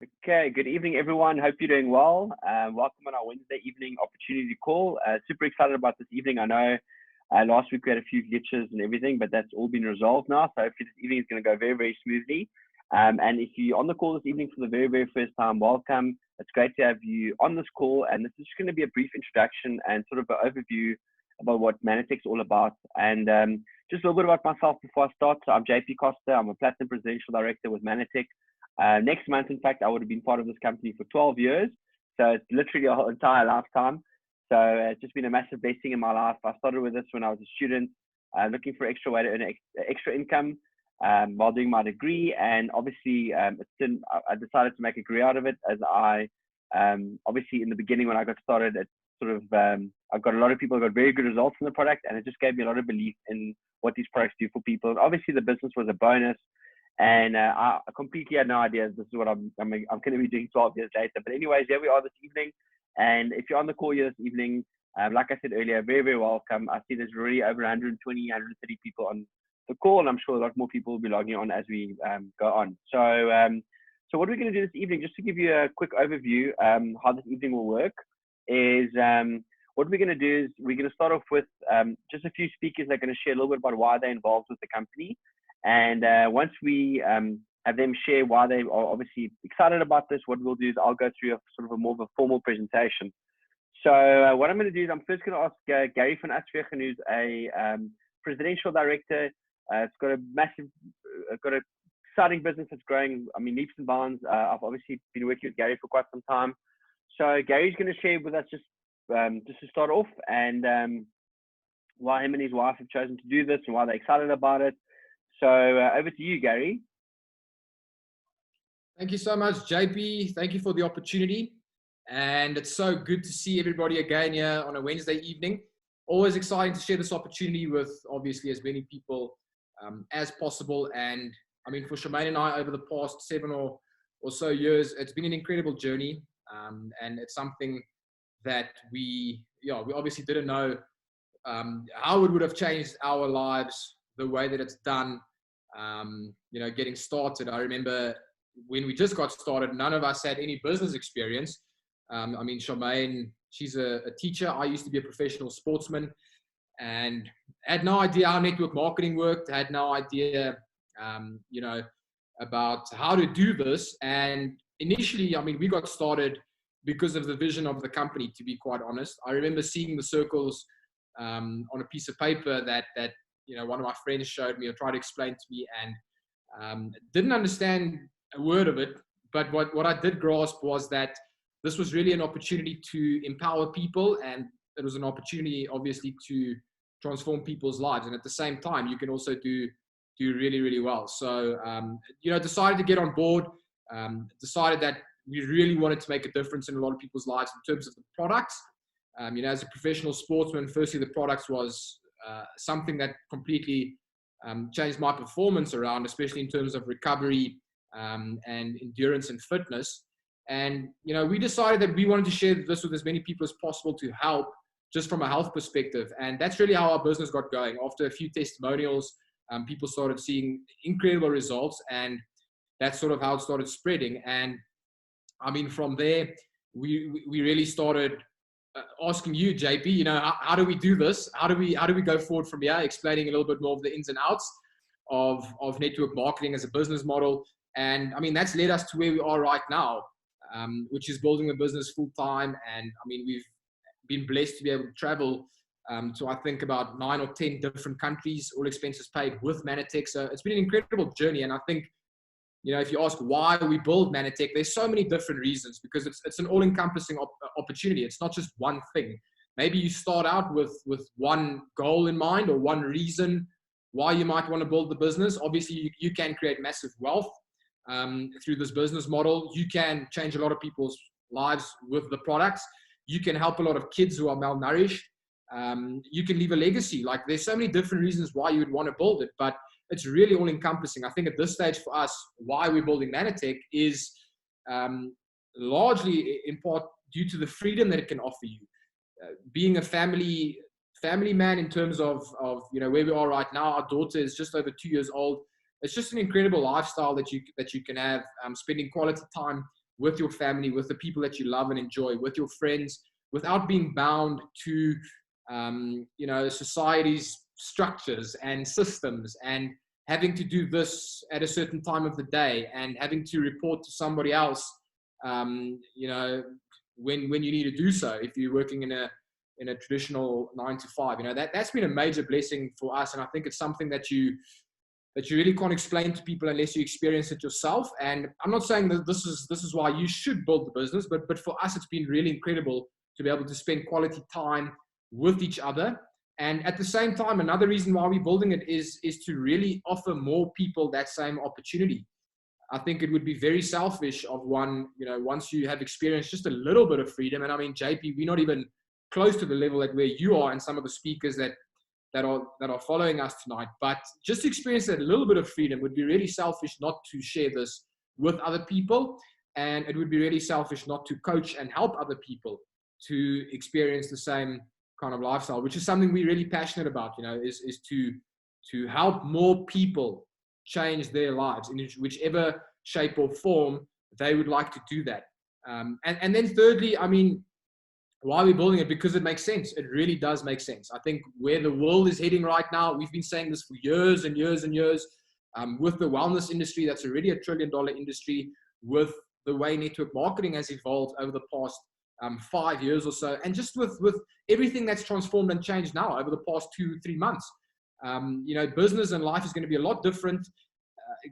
Okay, good evening, everyone. Hope you're doing well. Welcome on our Wednesday evening opportunity call. Super excited about this evening. I know last week we had a few glitches and everything, but that's all been resolved now. So hopefully this evening is going to go very, very smoothly. And if you're on the call this evening for the very, very first time, welcome. It's great to have you on this call. And this is just going to be a brief introduction and sort of an overview about what Manitech's all about. And just a little bit about myself before I start. So I'm JP Costa. I'm a Platinum Presidential Director with Manitech. Next month, in fact, I would have been part of this company for 12 years. So it's literally a whole entire lifetime. So it's just been a massive blessing in my life. I started with this when I was a student, looking for extra way to earn extra income while doing my degree. And obviously, I decided to make a career out of it as obviously in the beginning when I got started, it sort of, I got a lot of people who got very good results from the product, and it just gave me a lot of belief in what these products do for people. And obviously the business was a bonus. And I completely had no idea this is what I'm going to be doing 12 years later. But anyways, here we are this evening. And if you're on the call here this evening, like I said earlier, very, very welcome. I see there's already over 120, 130 people on the call, and I'm sure a lot more people will be logging on as we go on. So what we're going to do this evening, just to give you a quick overview how this evening will work, is what we're going to do is we're going to start off with just a few speakers that are going to share a little bit about why they're involved with the company. And once we have them share why they are obviously excited about this, what we'll do is I'll go through a sort of a more of a formal presentation. So what I'm going to do is I'm first going to ask Gary van Aswegen, who's a presidential director. It's got a massive, got an exciting business that's growing, I mean, leaps and bounds. I've obviously been working with Gary for quite some time. So Gary's going to share with us just to start off, and why him and his wife have chosen to do this and why they're excited about it. So over to you, Gary. Thank you so much, JP. Thank you for the opportunity. And it's so good to see everybody again here on a Wednesday evening. Always exciting to share this opportunity with obviously as many people as possible. And I mean, for Shemaine and I over the past 7 or so years, it's been an incredible journey. And it's something that we obviously didn't know how it would have changed our lives the way that it's done, getting started. I remember when we just got started, none of us had any business experience. I mean, Shemaine, she's a teacher. I used to be a professional sportsman and had no idea how network marketing worked, had no idea, about how to do this. And initially, I mean, we got started because of the vision of the company, to be quite honest. I remember seeing the circles on a piece of paper that one of my friends showed me or tried to explain to me, and didn't understand a word of it. But what I did grasp was that this was really an opportunity to empower people, and it was an opportunity, obviously, to transform people's lives. And at the same time, you can also do really, really well. So, decided to get on board, decided that we really wanted to make a difference in a lot of people's lives in terms of the products. As a professional sportsman, firstly, the products was something that completely changed my performance around, especially in terms of recovery and endurance and fitness. And, we decided that we wanted to share this with as many people as possible to help just from a health perspective. And that's really how our business got going. After a few testimonials, people started seeing incredible results, and that's sort of how it started spreading. And I mean, from there, we really started asking you, JP, how do we do this? How do we go forward from here? Explaining a little bit more of the ins and outs of network marketing as a business model. And I mean, that's led us to where we are right now, which is building a business full time. And I mean, we've been blessed to be able to travel to, I think, about 9 or 10 different countries, all expenses paid with Manitech. So it's been an incredible journey. And I think, if you ask why we build Manitech, there's so many different reasons, because it's an all-encompassing opportunity. It's not just one thing. Maybe you start out with one goal in mind or one reason why you might want to build the business. Obviously, you can create massive wealth through this business model. You can change a lot of people's lives with the products. You can help a lot of kids who are malnourished. You can leave a legacy. Like, there's so many different reasons why you would want to build it, but it's really all encompassing. I think at this stage for us, why we're building Manitech is largely in part due to the freedom that it can offer you. Being a family man in terms of where we are right now. Our daughter is just over 2 years old. It's just an incredible lifestyle that you can have, spending quality time with your family, with the people that you love and enjoy, with your friends, without being bound to, society's structures and systems, and having to do this at a certain time of the day, and having to report to somebody else, when you need to do so, if you're working in a traditional 9 to 5. That's been a major blessing for us, and I think it's something that you really can't explain to people unless you experience it yourself. And I'm not saying that this is why you should build the business, but for us, it's been really incredible to be able to spend quality time with each other. And at the same time, another reason why we're building it is to really offer more people that same opportunity. I think it would be very selfish of one, once you have experienced just a little bit of freedom. And I mean, JP, we're not even close to the level at where you are and some of the speakers that are following us tonight. But just to experience that little bit of freedom would be really selfish not to share this with other people. And it would be really selfish not to coach and help other people to experience the same kind of lifestyle, which is something we're really passionate about, is to help more people change their lives in whichever shape or form they would like to do that. And then thirdly, I mean, why are we building it? Because it makes sense. It really does make sense. I think where the world is heading right now, we've been saying this for years and years and years, with the wellness industry, that's already $1 trillion industry, with the way network marketing has evolved over the past 5 years or so, and just with everything that's transformed and changed now over the past 2-3 months. Business and life is going to be a lot different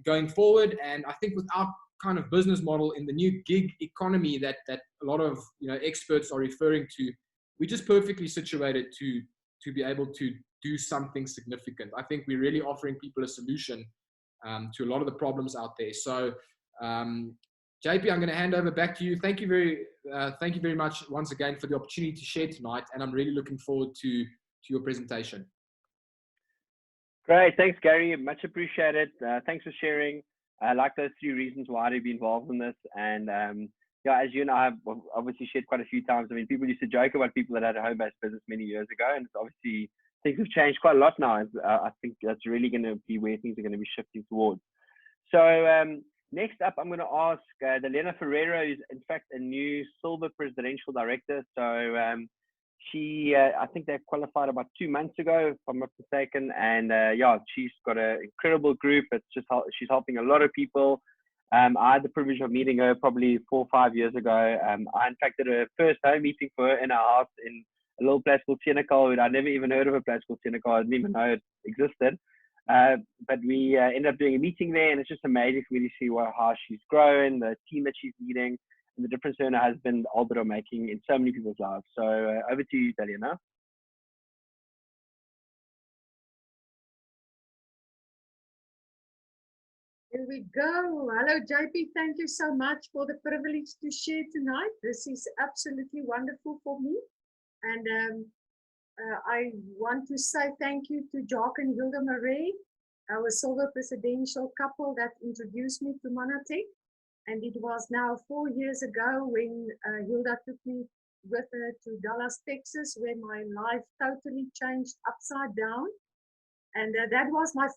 going forward. And I think with our kind of business model in the new gig economy that a lot of experts are referring to, we're just perfectly situated to be able to do something significant. I think we're really offering people a solution to a lot of the problems out there. So JP, I'm going to hand over back to you. Thank you very much once again for the opportunity to share tonight, and I'm really looking forward to your presentation. Great, thanks Gary, much appreciated. Thanks for sharing. I like those 3 reasons why to be involved in this. And as you and I have obviously shared quite a few times, I mean, people used to joke about people that had a home-based business many years ago, and it's obviously things have changed quite a lot now. I think that's really going to be where things are going to be shifting towards. So next up, I'm going to ask Delena Ferreira, who's in fact a new Silver Presidential Director. So she, I think they qualified about 2 months ago, if I'm not mistaken. And she's got an incredible group. She's helping a lot of people. I had the privilege of meeting her probably 4 or 5 years ago. I in fact did a first home meeting for her in our house in a little place called Senekal. I'd never even heard of a place called Senekal. I didn't even know it existed. But we ended up doing a meeting there, and it's just amazing for me to see how she's grown, the team that she's leading, and the difference her and her husband Albert are making in so many people's lives. So over to you, Delena. Here we go. Hello, JP. Thank you so much for the privilege to share tonight. This is absolutely wonderful for me. And I want to say thank you to Jacques and Hilda Marais, our Silver Presidential couple that introduced me to Monatech. And it was now 4 years ago when Hilda took me with her to Dallas, Texas, where my life totally changed upside down. And that was my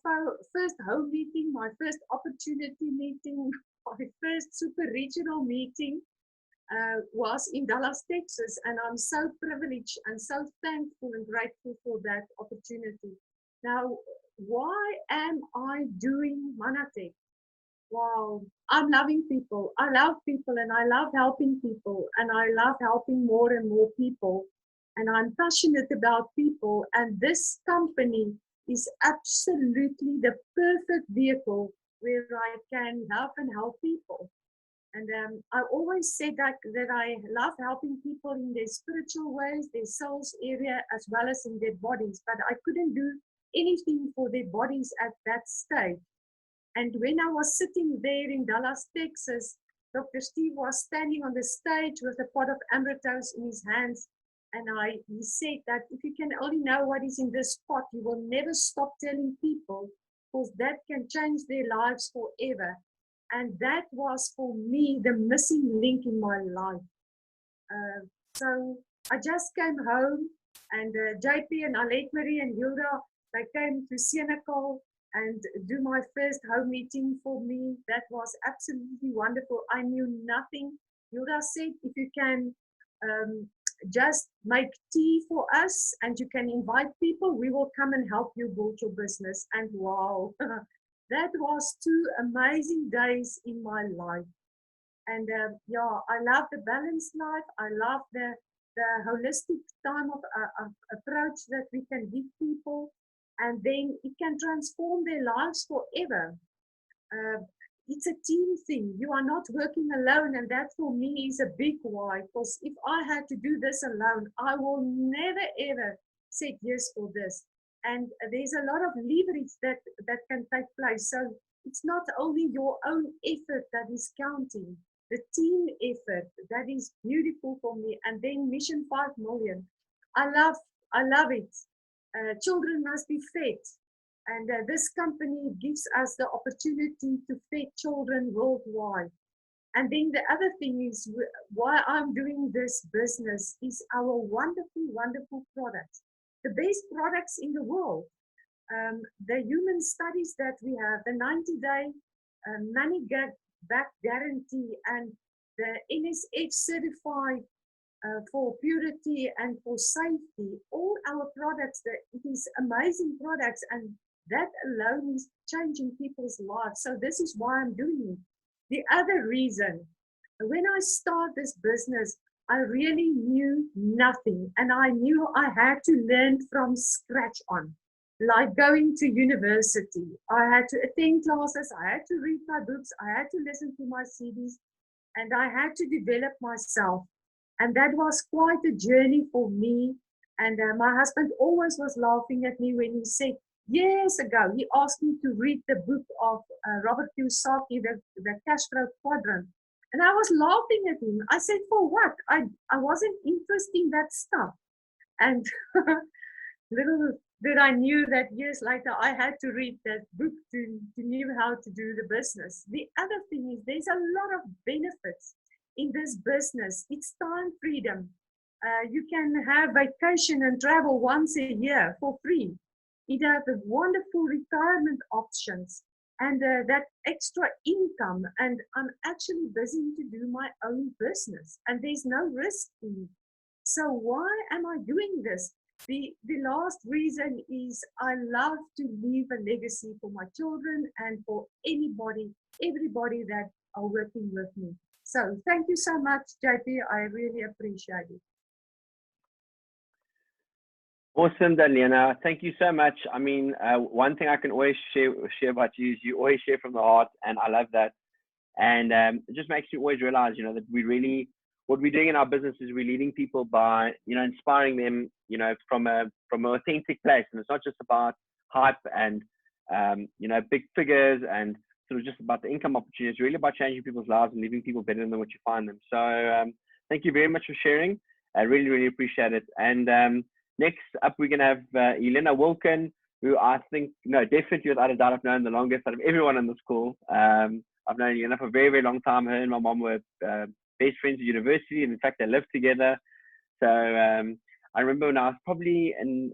first home meeting, my first opportunity meeting, my first super regional meeting was in Dallas, Texas. And I'm so privileged and so thankful and grateful for that opportunity. Now, why am I doing Monatech? Wow, I'm loving people. I love people and I love helping people and I love helping more and more people. And I'm passionate about people, and this company is absolutely the perfect vehicle where I can help and help people. And I always said that I love helping people in their spiritual ways, their souls area, as well as in their bodies, but I couldn't do anything for their bodies at that stage. And when I was sitting there in Dallas, Texas, Dr. Steve was standing on the stage with a pot of Amritos in his hands. And he said that if you can only know what is in this pot, you will never stop telling people, because that can change their lives forever. And that was for me the missing link in my life. So I just came home, and JP and Alec Marie and Hilda, they came to Senekal and do my first home meeting for me. That was absolutely wonderful. I knew nothing. Hilda said, if you can um, just make tea for us and you can invite people, we will come and help you build your business. And wow, that was 2 amazing days in my life. And yeah, I love the balanced life. I love the holistic time of approach that we can give people, and then it can transform their lives forever. Uh, it's a team thing. You are not working alone, and that for me is a big why. Because if I had to do this alone, I will never ever say yes for this. And there's a lot of leverage that can take place. So it's not only your own effort that is counting, the team effort that is beautiful for me. And then Mission 5 Million, I love it. Children must be fed, and this company gives us the opportunity to feed children worldwide. And then the other thing is why I'm doing this business is our wonderful, wonderful products, the best products in the world. The human studies that we have, the 90-day money back guarantee, and the NSF certified for purity and for safety, all our products, it is amazing products, and that alone is changing people's lives. So this is why I'm doing it. The other reason, when I started this business, I really knew nothing, and I knew I had to learn from scratch on. Like going to university, I had to attend classes, I had to read my books, I had to listen to my CDs, and I had to develop myself. And that was quite a journey for me. And my husband always was laughing at me when he said, years ago, he asked me to read the book of Robert Kiyosaki, the Cash Flow Quadrant. And I was laughing at him. I said, for what? I wasn't interested in that stuff. And little did I knew that years later, I had to read that book to know how to do the business. The other thing is there's a lot of benefits in this business. It's time freedom. You can have vacation and travel once a year for free. It has wonderful retirement options and that extra income. And I'm actually busy to do my own business, and there's no risk in it. So why am I doing this? The last reason is I love to leave a legacy for my children and for everybody that are working with me. So thank you so much, JP. I really appreciate it. Awesome, Daniela. Thank you so much. I mean, one thing I can always share about you is you always share from the heart, and I love that. And it just makes you always realize, that we really, what we're doing in our business is we're leading people by, inspiring them, from an authentic place. And it's not just about hype and, big figures and sort of just about the income opportunities. It's really about changing people's lives and leaving people better than what you find them. So thank you very much for sharing. I really, really appreciate it. And next up, we're going to have Elena Wilkin, who I think, definitely without a doubt, I've known the longest out of everyone on this call. I've known Elena for a very, very long time. Her and my mom were best friends at university, and in fact, they lived together. So I remember when I was probably in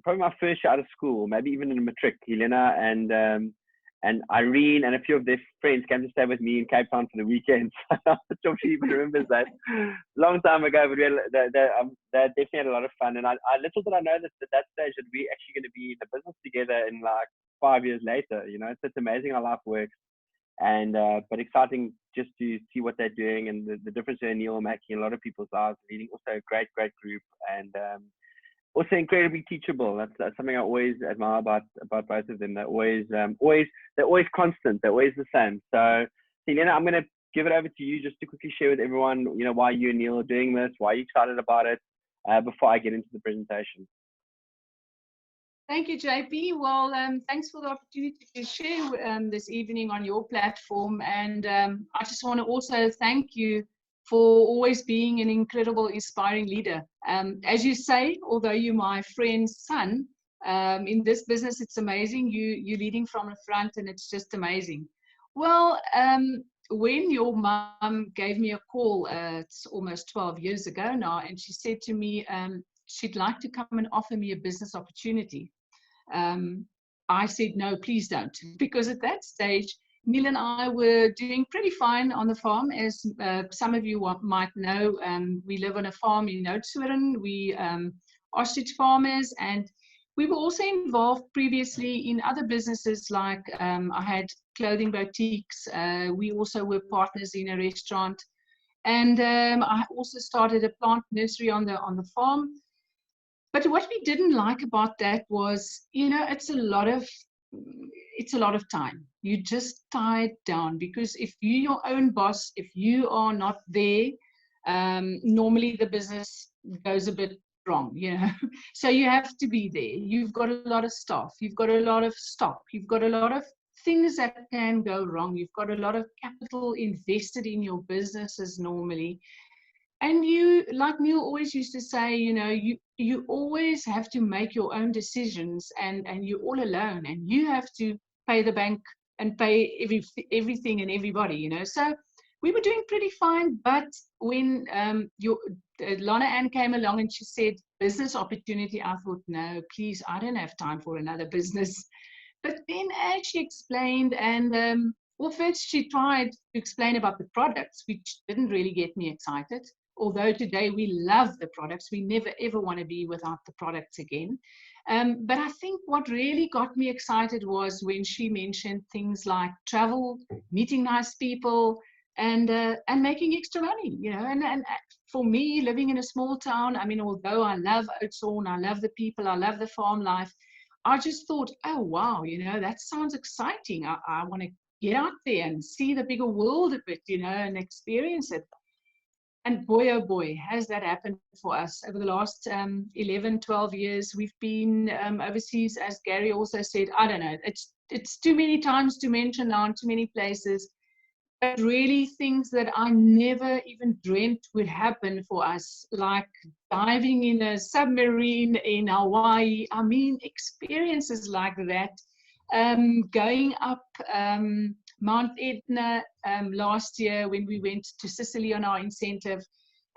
probably my first year out of school, maybe even in a matric, Elena and Irene and a few of their friends came to stay with me in Cape Town for the weekends. I'm not sure she even remembers that. Long time ago, but they definitely had a lot of fun. And I little did I know that at that stage that we're actually going to be in the business together in like 5 years later. So it's amazing how life works. And but exciting just to see what they're doing and the difference they're making in a lot of people's lives, leading also a great group, and also incredibly teachable. That's something I always admire about both of them. They're always constant. They're always the same. So Elena, I'm going to give it over to you just to quickly share with everyone, why you and Neil are doing this, why you're excited about it, before I get into the presentation. Thank you, JP. Well, thanks for the opportunity to share this evening on your platform. And I just want to also thank you for always being an incredible, inspiring leader. As you say, although you're my friend's son, in this business, it's amazing. You're leading from the front, and it's just amazing. Well, when your mom gave me a call, it's almost 12 years ago now, and she said to me, she'd like to come and offer me a business opportunity. I said, no, please don't. Because at that stage, Neil and I were doing pretty fine on the farm. As some of you might know, we live on a farm in Oudtshoorn. We ostrich farmers, and we were also involved previously in other businesses, like I had clothing boutiques. We also were partners in a restaurant. And I also started a plant nursery on the farm. But what we didn't like about that was, it's a lot of time. You just tied down, because if you're your own boss, if you are not there, normally the business goes a bit wrong, So you have to be there. You've got a lot of staff. You've got a lot of stock. You've got a lot of things that can go wrong. You've got a lot of capital invested in your businesses normally. And you, like Neil always used to say, you always have to make your own decisions, and you're all alone, and you have to pay the bank and pay everything and everybody, So we were doing pretty fine. But when Lana Ann came along and she said, business opportunity, I thought, no, please, I don't have time for another business. But then as she explained, and well, first she tried to explain about the products, which didn't really get me excited. Although today we love the products, we never ever want to be without the products again. But I think what really got me excited was when she mentioned things like travel, meeting nice people, and making extra money, And for me, living in a small town, I mean, although I love Oudtshoorn, I love the people, I love the farm life, I just thought, oh wow, that sounds exciting. I want to get out there and see the bigger world a bit, and experience it. And boy, oh boy, has that happened for us. Over the last 11, 12 years, we've been overseas, as Gary also said. I don't know, it's too many times to mention now, too many places. But really things that I never even dreamt would happen for us, like diving in a submarine in Hawaii. I mean, experiences like that. Going up Mount Etna last year when we went to Sicily on our incentive.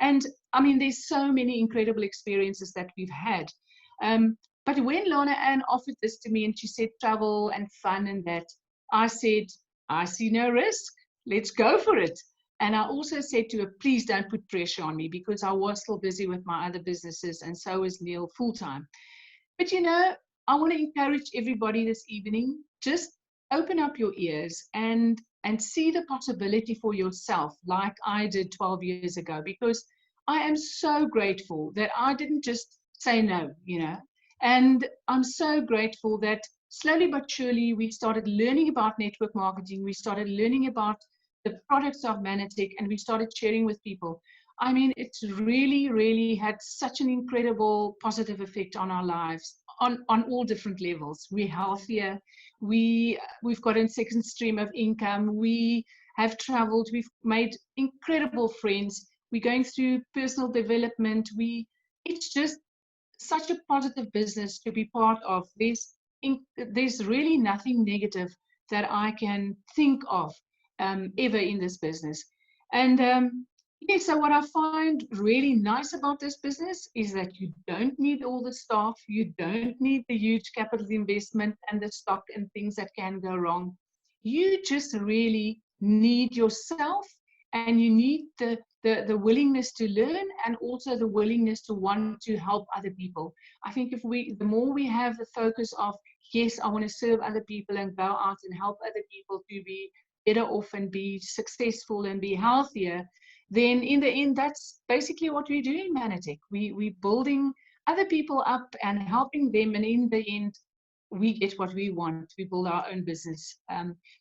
And I mean, there's so many incredible experiences that we've had. But when Lana Ann offered this to me and she said travel and fun and that, I said, I see no risk. Let's go for it. And I also said to her, please don't put pressure on me, because I was still busy with my other businesses, and so is Neil full time. But I want to encourage everybody this evening, just open up your ears and see the possibility for yourself, like I did 12 years ago, because I am so grateful that I didn't just say no, And I'm so grateful that slowly but surely we started learning about network marketing. We started learning about the products of Mannatech, and we started sharing with people. I mean, it's really, really had such an incredible positive effect on our lives on all different levels. We're healthier. We've got a second stream of income. We have traveled. We've made incredible friends. We're going through personal development. It's just such a positive business to be part of. There's really nothing negative that I can think of ever in this business. And yeah, so what I find really nice about this business is that you don't need all the staff, you don't need the huge capital investment and the stock and things that can go wrong. You just really need yourself, and you need the willingness to learn, and also the willingness to want to help other people. I think the more we have the focus of, yes, I want to serve other people and go out and help other people to be better off and be successful and be healthier, then in the end, that's basically what we do in Mannatech. We're building other people up and helping them, and in the end, we get what we want. We build our own business.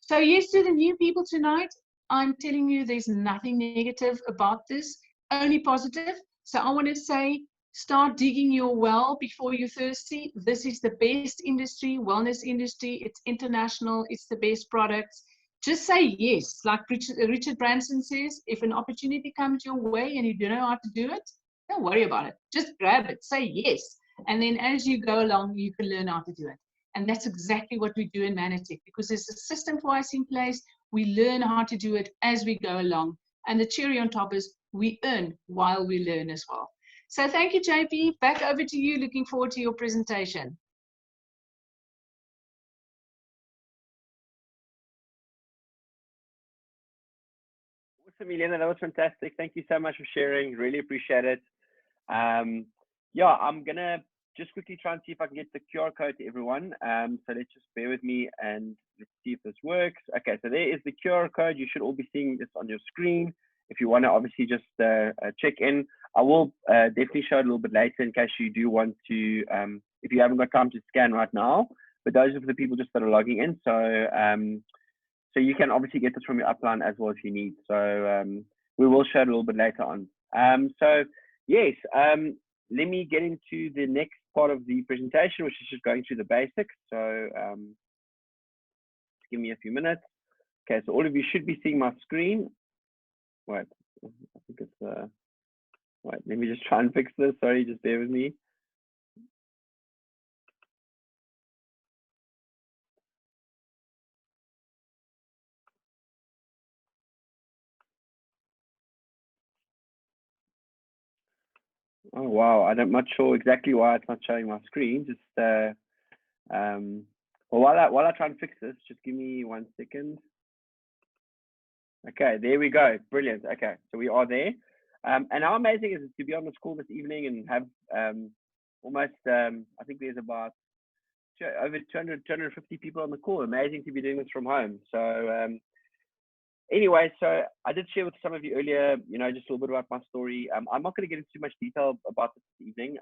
So yes, to the new people tonight, I'm telling you, there's nothing negative about this, only positive. So I want to say, start digging your well before you're thirsty. This is the best industry, wellness industry. It's international. It's the best products. Just say yes. Like Richard Branson says, if an opportunity comes your way and you don't know how to do it, don't worry about it. Just grab it. Say yes. And then as you go along, you can learn how to do it. And that's exactly what we do in Mannatech, because there's a system for us in place. We learn how to do it as we go along. And the cherry on top is we earn while we learn as well. So thank you, JP. Back over to you. Looking forward to your presentation. Awesome, Elena. That was fantastic. Thank you so much for sharing. Really appreciate it. Yeah, I'm gonna just quickly try and see if I can get the QR code to everyone. So let's just bear with me and let's see if this works. Okay, so there is the QR code. You should all be seeing this on your screen. If you want to obviously just check in, I will definitely show it a little bit later in case you do want to, if you haven't got time to scan right now. But those are for the people just that are logging in. So you can obviously get this from your upline as well if you need. So we will show it a little bit later on. So yes, let me get into the next part of the presentation, which is just going through the basics. So give me a few minutes. Okay, so all of you should be seeing my screen. Wait, I think it's wait, let me just try and fix this. Sorry, just bear with me. Oh wow, I'm not sure exactly why it's not showing my screen. Just well, while I try and fix this, just give me 1 second. Okay, there we go. Brilliant. Okay, so we are there. And how amazing is it to be on this call this evening and have almost I think there's about over 250 people on the call. Amazing to be doing this from home. So anyway, so I did share with some of you earlier, you know, just a little bit about my story. I'm not going to get into too much detail about this evening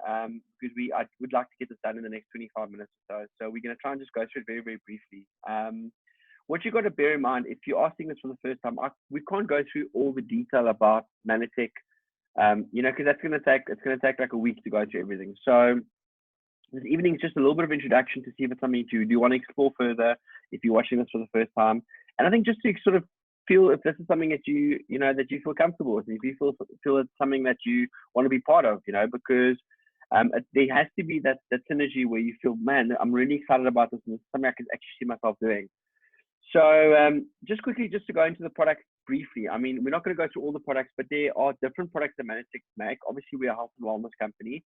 because I would like to get this done in the next 25 minutes or so. So we're going to try and just go through it very, very briefly. What you've got to bear in mind, if you're asking this for the first time, we can't go through all the detail about Manitech, you know, because it's going to take like a week to go through everything. So this evening is just a little bit of introduction to see if it's something you do want to explore further, if you're watching this for the first time. And I think just to sort of feel if this is something that you know, that you feel comfortable with, and if you feel it's something that you want to be part of, you know, because there has to be that synergy where you feel, man, I'm really excited about this, and this is something I can actually see myself doing. So just quickly, just to go into the product briefly, I mean, we're not going to go through all the products, but there are different products that Manitech make. Obviously, we're a health and wellness company.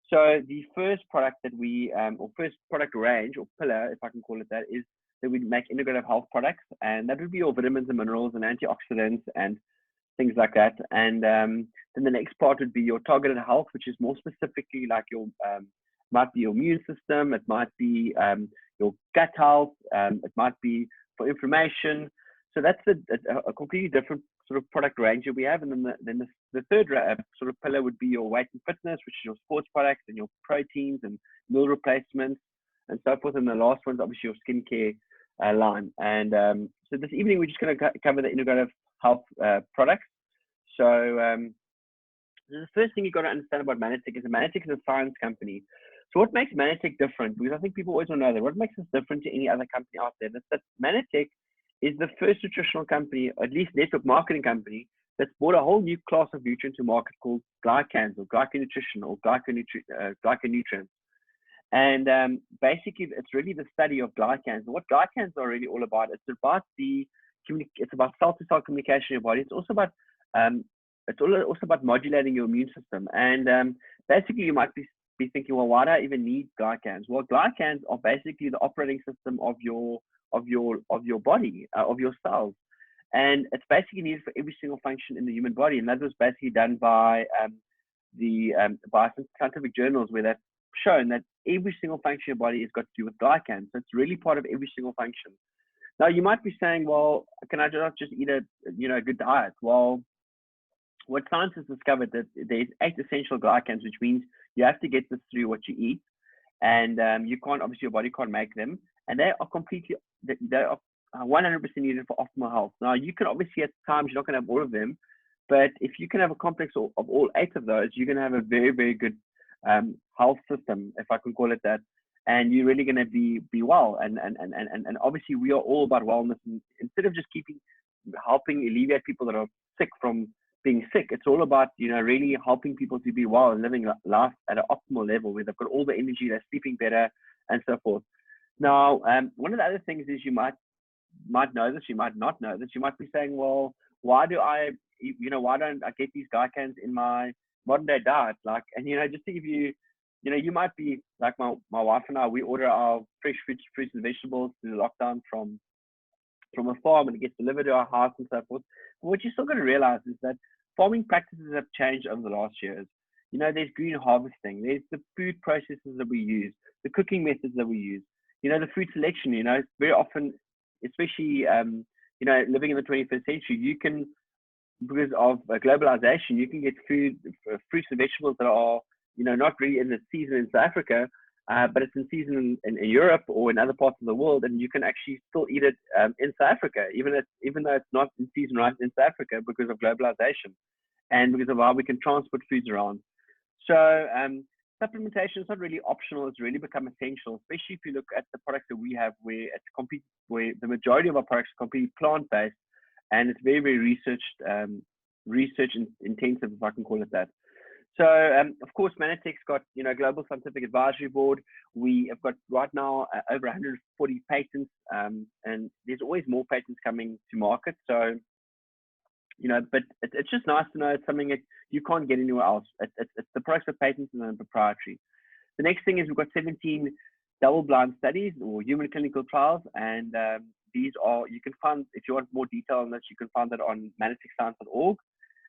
So the first product that we, or first product range or pillar, if I can call it that, is that we make integrative health products. And that would be your vitamins and minerals and antioxidants and things like that. And then the next part would be your targeted health, which is more specifically like your, might be your immune system, it might be your gut health, it might be for inflammation. So that's a completely different sort of product range that we have. And then the third sort of pillar would be your weight and fitness, which is your sports products and your proteins and meal replacements and so forth. And the last one's obviously your skincare line. And so this evening, we're just going to cover the integrative health products. So the first thing you've got to understand about Manitech is that Manitech is a science company. So what makes Manitech different? Because I think people always want to know that. What makes us different to any other company out there? That's that Manitech is the first nutritional company, or at least network marketing company, that's brought a whole new class of nutrients to market called glycans or glyconutrition or glyconutrients. And basically, it's really the study of glycans. And what glycans are really all about, it's about cell-to-cell communication in your body. It's also about modulating your immune system. And basically, you might be thinking, well, why do I even need glycans? Well, glycans are basically the operating system of your body, of your cells, and it's basically needed for every single function in the human body. And that was basically done by by some scientific journals where they've shown that every single function of your body has got to do with glycans. So it's really part of every single function. Now you might be saying, well, can I just eat a good diet? Well, what science has discovered that there's 8 essential glycans, which means you have to get this through what you eat, and you can't, obviously your body can't make them, and they are 100% needed for optimal health. Now you can obviously at times you're not going to have all of them, but if you can have a complex of all 8 of those, you're going to have a very, very good health system, if I can call it that, and you're really going to be well. And obviously we are all about wellness, and instead of just helping alleviate people that are sick from being sick, it's all about really helping people to be well and living life at an optimal level where they've got all the energy, they're sleeping better, and so forth. Now, one of the other things is you might know this, you might not know this. You might be saying, well, why don't I get these glycans in my modern day diet? Like, and just to give you, you might be like my wife and I, we order our fresh fruits and vegetables through the lockdown from from a farm and it gets delivered to our house and so forth. But what you still got to realize is that farming practices have changed over the last years. You know, there's green harvesting, there's the food processes that we use, the cooking methods that we use, you know, the fruit selection, you know, very often, especially, you know, living in the 21st century, you can, because of globalization, you can get fruits and vegetables that are, you know, not really in the season in South Africa, but it's in season in Europe or in other parts of the world, and you can actually still eat it in South Africa, even though it's not in season right in South Africa because of globalization and because of how we can transport foods around. So supplementation is not really optional; it's really become essential, especially if you look at the products that we have, where the majority of our products are completely plant-based, and it's very, very research intensive, if I can call it that. So, of course, Manatech's got, you know, Global Scientific Advisory Board. We have got right now over 140 patents, and there's always more patents coming to market. So, you know, but it's just nice to know it's something that you can't get anywhere else. It's the products of patents and then proprietary. The next thing is we've got 17 double-blind studies or human clinical trials, and these are, you can find, if you want more detail on this, you can find that on manatechscience.org.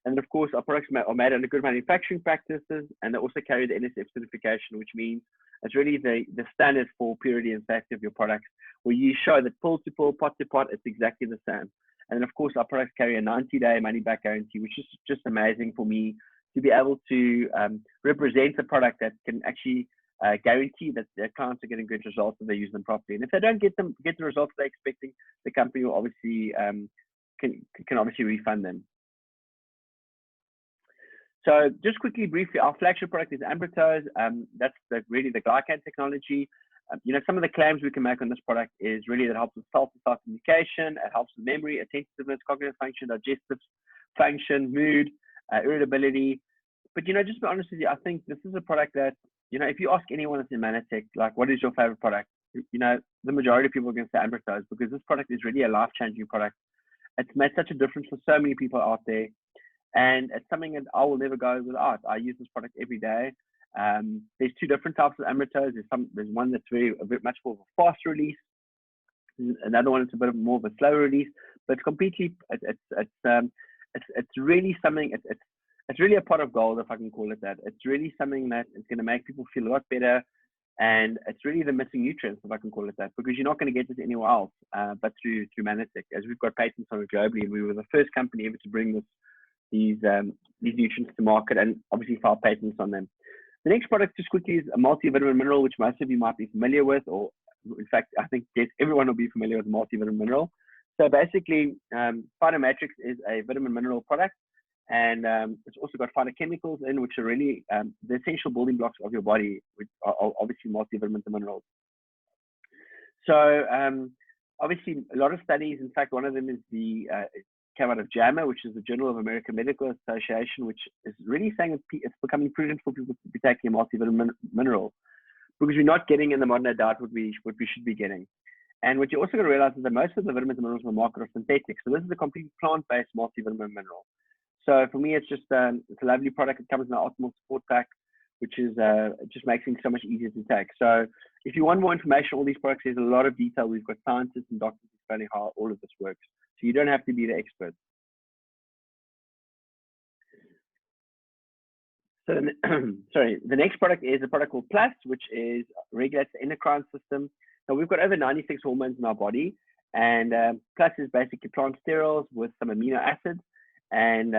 And then, of course, our products are made under good manufacturing practices, and they also carry the NSF certification, which means it's really the standard for purity and safety of your products, where you show that pill to pill, pot to pot, it's exactly the same. And then, of course, our products carry a 90-day money-back guarantee, which is just amazing for me to be able to represent a product that can actually guarantee that their clients are getting good results if they use them properly. And if they don't get the results they're expecting, the company will obviously can obviously refund them. So just quickly, briefly, our flagship product is Ambitose. That's really the glycan technology. You know, some of the claims we can make on this product is really that it helps with self-to-self communication, it helps with memory, attentiveness, cognitive function, digestive function, mood, irritability. But, you know, just to be honest with you, I think this is a product that, you know, if you ask anyone that's in Manatech, like, what is your favorite product? You know, the majority of people are going to say Ambitose, because this product is really a life-changing product. It's made such a difference for so many people out there. And it's something that I will never go without. I use this product every day. There's two different types of Ambitose. There's one that's a bit much more of a fast release. Another one is a bit more of a slow release. But it's completely, it's really something. It's really a pot of gold, if I can call it that. It's really something that is going to make people feel a lot better, and it's really the missing nutrients, if I can call it that, because you're not going to get this anywhere else, but through Manatech, as we've got patents on it globally, and we were the first company ever to bring these nutrients to market, and obviously file patents on them. The next product, just quickly, is a multivitamin mineral, which most of you might be familiar with, or in fact, I think everyone will be familiar with multivitamin mineral. So basically, Phytomatrix is a vitamin mineral product, and it's also got phytochemicals in, which are really the essential building blocks of your body, which are obviously multivitamin minerals. So obviously, a lot of studies, in fact, one of them is came out of JAMA, which is the Journal of American Medical Association, which is really saying it's becoming prudent for people to be taking a multivitamin mineral, because we're not getting in the modern diet what we should be getting. And what you also got to realize is that most of the vitamins and minerals on the market are synthetic. So this is a complete plant-based multivitamin mineral. So for me, it's just it's a lovely product. It comes in an optimal support pack, which is just makes things so much easier to take. So if you want more information on all these products, there's a lot of detail. We've got scientists and doctors explaining how all of this works. So you don't have to be the expert. So, sorry, the next product is a product called Plus, which regulates the endocrine system. Now, we've got over 96 hormones in our body, and Plus is basically plant sterols with some amino acids, and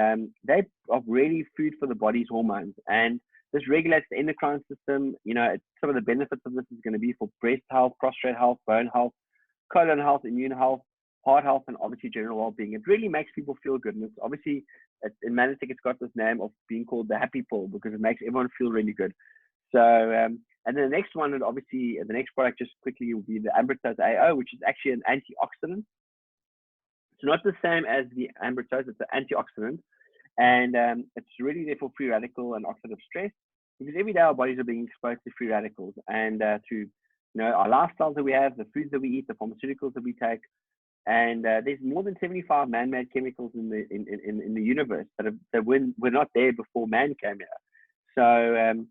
they are really food for the body's hormones. And this regulates the endocrine system. You know, some of the benefits of this is going to be for breast health, prostate health, bone health, colon health, immune health, heart health, and obviously general well-being. It really makes people feel good. And it's obviously, in Manatech, it's got this name of being called the happy pill, because it makes everyone feel really good. So, and then the next one, and obviously the next product just quickly will be the Ambitose AO, which is actually an antioxidant. It's not the same as the Ambitose, it's an antioxidant. And it's really there for free radical and oxidative stress, because every day our bodies are being exposed to free radicals, and through our lifestyles that we have, the foods that we eat, the pharmaceuticals that we take. And there's more than 75 man-made chemicals in the universe that were not there before man came here. So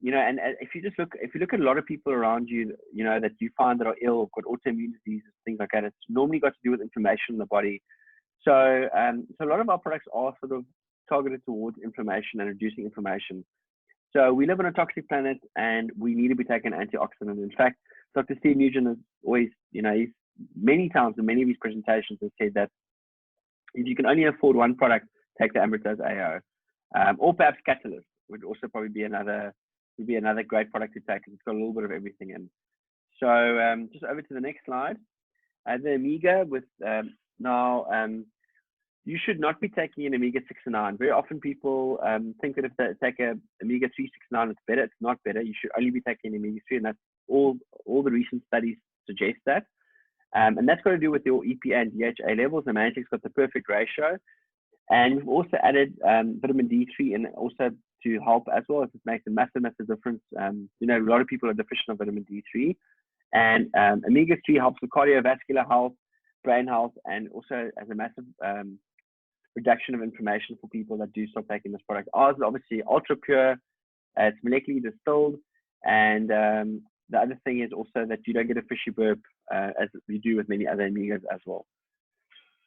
you know, and if you look at a lot of people around you, you know, that you find that are ill, got autoimmune diseases, things like that, it's normally got to do with inflammation in the body. So, so a lot of our products are sort of targeted towards inflammation and reducing inflammation. So we live on a toxic planet, and we need to be taking antioxidants. In fact, Dr. Steve Nugent has always, you know, he's many times in many of his presentations has said that if you can only afford one product, take the Ambrotose AO, or perhaps Catalyst would also probably be another great product to take. It's got a little bit of everything in. So just over to the next slide. The Omega with you should not be taking an Omega 6 and 9. Very often people think that if they take a Omega 3, 6, 9, it's better. It's not better. You should only be taking Omega 3, and that's all the recent studies suggest that. And that's got to do with your EPA and DHA levels. The Manatic's got the perfect ratio. And we've also added vitamin D3 in also to help as well. It makes a massive difference. You know, a lot of people are deficient of vitamin D3. And Omega 3 helps with cardiovascular health, brain health, and also has a massive reduction of inflammation for people that do stop taking this product. Ours is obviously ultra pure. It's molecularly distilled. And the other thing is also that you don't get a fishy burp as we do with many other omegas as well.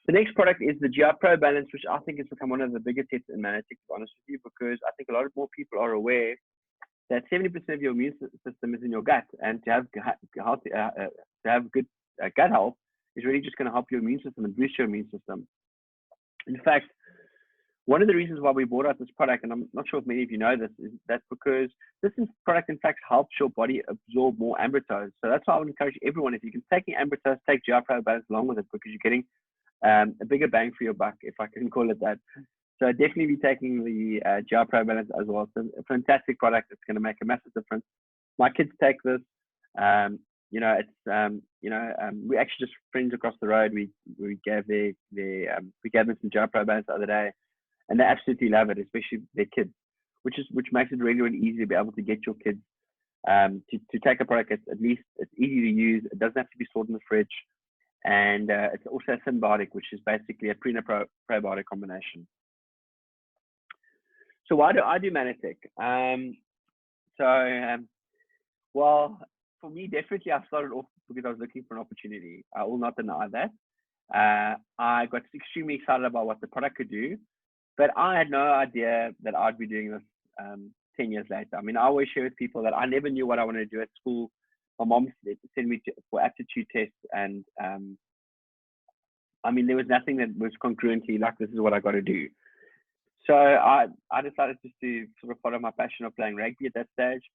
The next product is the GI Pro Balance, which I think has become one of the biggest hits in Manatic, to be honest with you, because I think a lot more people are aware that 70% of your immune system is in your gut, and to have good gut health is really just going to help your immune system and boost your immune system. In fact, one of the reasons why we brought out this product, and I'm not sure if many of you know this, is that's because this product in fact helps your body absorb more Ambrotose. So that's why I would encourage everyone, if you can take Ambrotose, take GI Pro Balance along with it, because you're getting a bigger bang for your buck, if I can call it that. So definitely be taking the GI Pro Balance as well. It's a fantastic product. It's going to make a massive difference. My kids take this. You know, it's we actually just friends across the road. We gave them some GI Pro Balance the other day, and they absolutely love it, especially their kids, which makes it really, really easy to be able to get your kids to take a product. At least it's easy to use. It doesn't have to be stored in the fridge, and it's also a symbiotic, which is basically a probiotic combination. So why do I do Manatic? Well, for me, definitely I started off because I was looking for an opportunity. I will not deny that. I got extremely excited about what the product could do, but I had no idea that I'd be doing this 10 years later. I mean, I always share with people that I never knew what I wanted to do at school. My mom sent me for aptitude tests, and I mean, there was nothing that was congruently like, this is what I got to do. So I decided just to sort of follow my passion of playing rugby at that stage,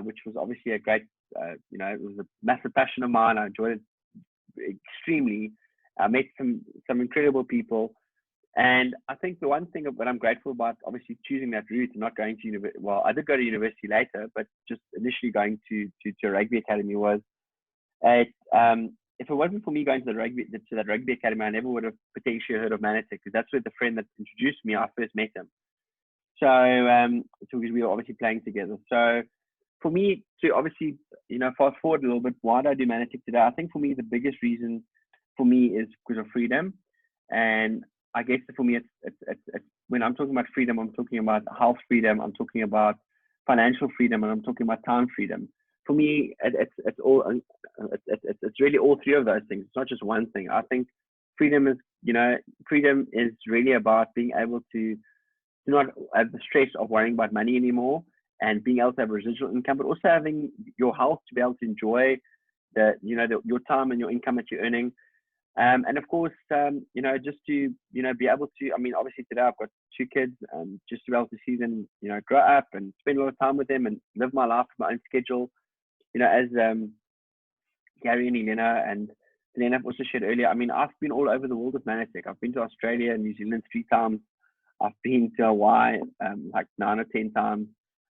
which was obviously a great, you know, it was a massive passion of mine. I enjoyed it extremely. I met some incredible people. And I think the one thing that I'm grateful about, obviously choosing that route and not going to university, well, I did go to university later, but just initially going to a rugby academy was, if it wasn't for me going to that rugby academy, I never would have potentially heard of Manatic, because that's where the friend that introduced me, I first met him. So, because we were obviously playing together. So for me to obviously, you know, fast forward a little bit, why do I do Manatic today? I think for me, the biggest reason for me is because of freedom. And I guess for me, it's when I'm talking about freedom, I'm talking about health freedom, I'm talking about financial freedom, and I'm talking about time freedom. For me, it's really all three of those things. It's not just one thing. I think freedom is really about being able to not have the stress of worrying about money anymore, and being able to have residual income, but also having your health to be able to enjoy your time and your income that you're earning. And of course, you know, just to, you know, be able to, I mean, obviously today I've got 2 kids, and just to be able to see them, you know, grow up and spend a lot of time with them and live my life on my own schedule. You know, as Gary and Elena and Elena have also shared earlier, I mean, I've been all over the world with Manatic. I've been to Australia and New Zealand 3 times. I've been to Hawaii like 9 or 10 times.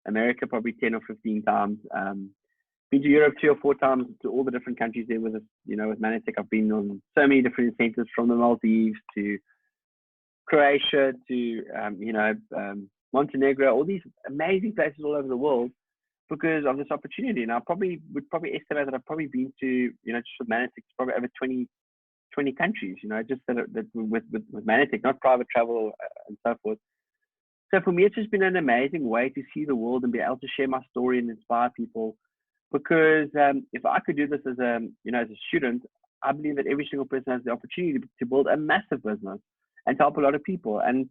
America probably 10 or 15 times. Been to Europe 3 or 4 times, to all the different countries there with us, you know, with Manatic. I've been on so many different incentives, from the Maldives to Croatia to Montenegro, all these amazing places all over the world, because of this opportunity. And I would probably estimate that I've probably been to, you know, just with Manatic, probably over 20 countries, you know, just that with Manatic, not private travel and so forth. So for me, it's just been an amazing way to see the world and be able to share my story and inspire people. Because if I could do this as a, as a student, I believe that every single person has the opportunity to build a massive business and to help a lot of people. And,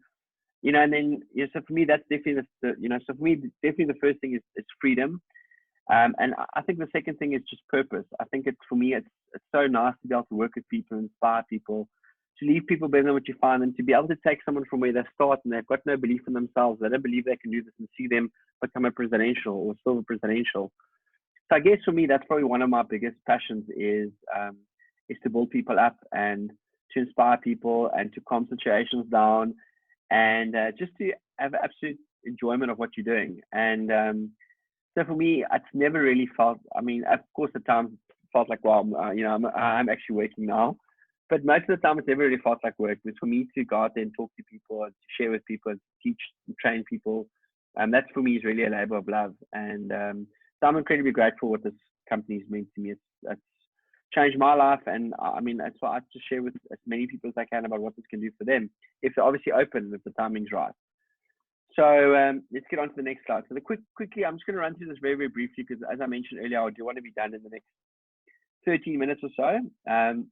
and then, so for me, that's definitely so for me, definitely the first thing is freedom. And I think the second thing is just purpose. I think for me, it's so nice to be able to work with people, inspire people, to leave people better than what you find, and to be able to take someone from where they start and they've got no belief in themselves, they don't believe they can do this, and see them become a presidential or silver presidential. So I guess for me, that's probably one of my biggest passions is to build people up and to inspire people and to calm situations down, and just to have absolute enjoyment of what you're doing. And so for me, it's never really felt, I mean, of course, at times it felt like, wow, I'm actually working now. But most of the time, it's never really felt like work. It's for me to go out there and talk to people and to share with people and teach and train people. And that for me is really a labor of love. And so I'm incredibly grateful what this company's meant to me. It's changed my life. And I mean, that's why I just share with as many people as I can about what this can do for them, if they're obviously open and if the timing's right. So let's get on to the next slide. So quickly, I'm just going to run through this very, very briefly because, as I mentioned earlier, I do want to be done in the next 13 minutes or so.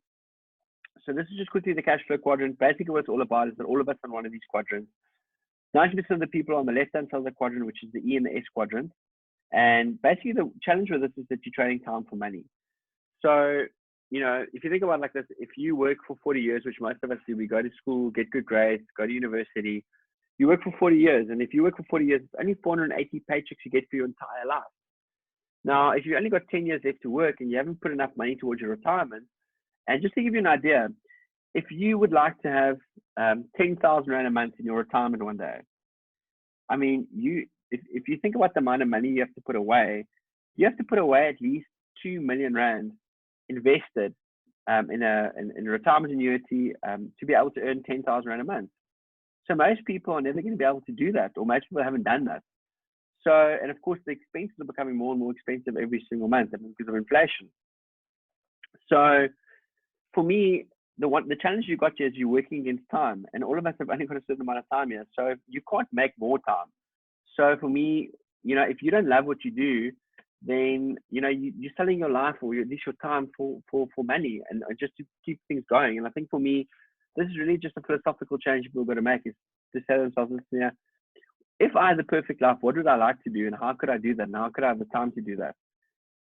So this is just quickly the cash flow quadrant. Basically, what it's all about is that all of us are on one of these quadrants. 90% of the people are on the left-hand side of the quadrant, which is the E and the S quadrant. And basically, the challenge with this is that you're trading time for money. So, if you think about it like this, if you work for 40 years, which most of us do, we go to school, get good grades, go to university, you work for 40 years. And if you work for 40 years, it's only 480 paychecks you get for your entire life. Now, if you've only got 10 years left to work and you haven't put enough money towards your retirement, and just to give you an idea, if you would like to have 10,000 Rand a month in your retirement one day, I mean, if you think about the amount of money you have to put away, you have to put away at least 2 million Rand invested in a retirement annuity to be able to earn 10,000 Rand a month. So most people are never going to be able to do that, or most people haven't done that. So, and of course, the expenses are becoming more and more expensive every single month because of inflation. So, for me, the challenge you got here is you're working against time, and all of us have only got a certain amount of time here, so you can't make more time. So for me, if you don't love what you do, then you're selling your life or at least your time for money and just to keep things going. And I think for me, this is really just a philosophical change people have got to make, is to say to themselves, if I had the perfect life, what would I like to do, and how could I do that, and how could I have the time to do that?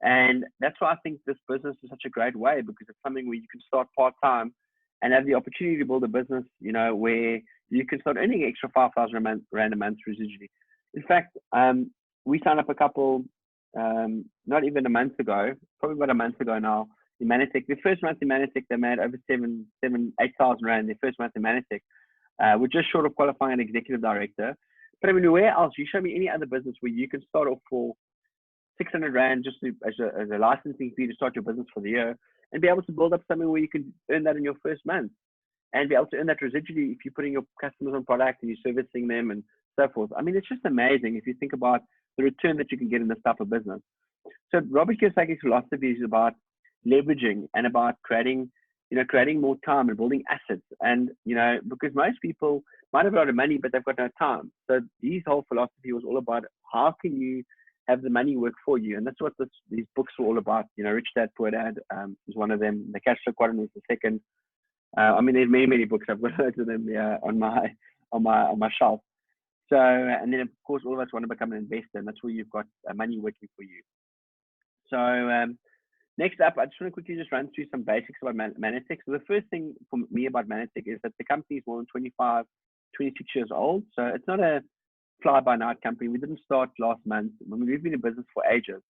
And that's why I think this business is such a great way, because it's something where you can start part-time and have the opportunity to build a business, where you can start earning extra 5,000 Rand a month residually. In fact, we signed up a couple, not even a month ago, probably about a month ago now, in Manitech. The first month in Manitech, they made over 8,000 Rand their first month in Manitech. We're just short of qualifying an executive director. But I mean, where else? You show me any other business where you can start off for 600 Rand just as a licensing fee to start your business for the year, and be able to build up something where you can earn that in your first month and be able to earn that residually if you're putting your customers on product and you're servicing them and so forth. I mean, it's just amazing if you think about the return that you can get in this type of business. So Robert Kiyosaki's philosophy is about leveraging and about creating more time and building assets. And, because most people might have a lot of money, but they've got no time. So his whole philosophy was all about how can you have the money work for you. And that's what these books were all about. Rich Dad, Poor Dad is one of them. The Cash Flow Quadrant was the second. I mean, there's many, many books. I've got loads of them on my shelf. So, and then of course, all of us want to become an investor, and that's where you've got money working for you. So, next up, I just want to quickly just run through some basics about Manitech. So the first thing for me about Manitech is that the company is more than 25, 26 years old. So it's not a fly-by-night company. We didn't start last month. I mean, we've been in business for ages.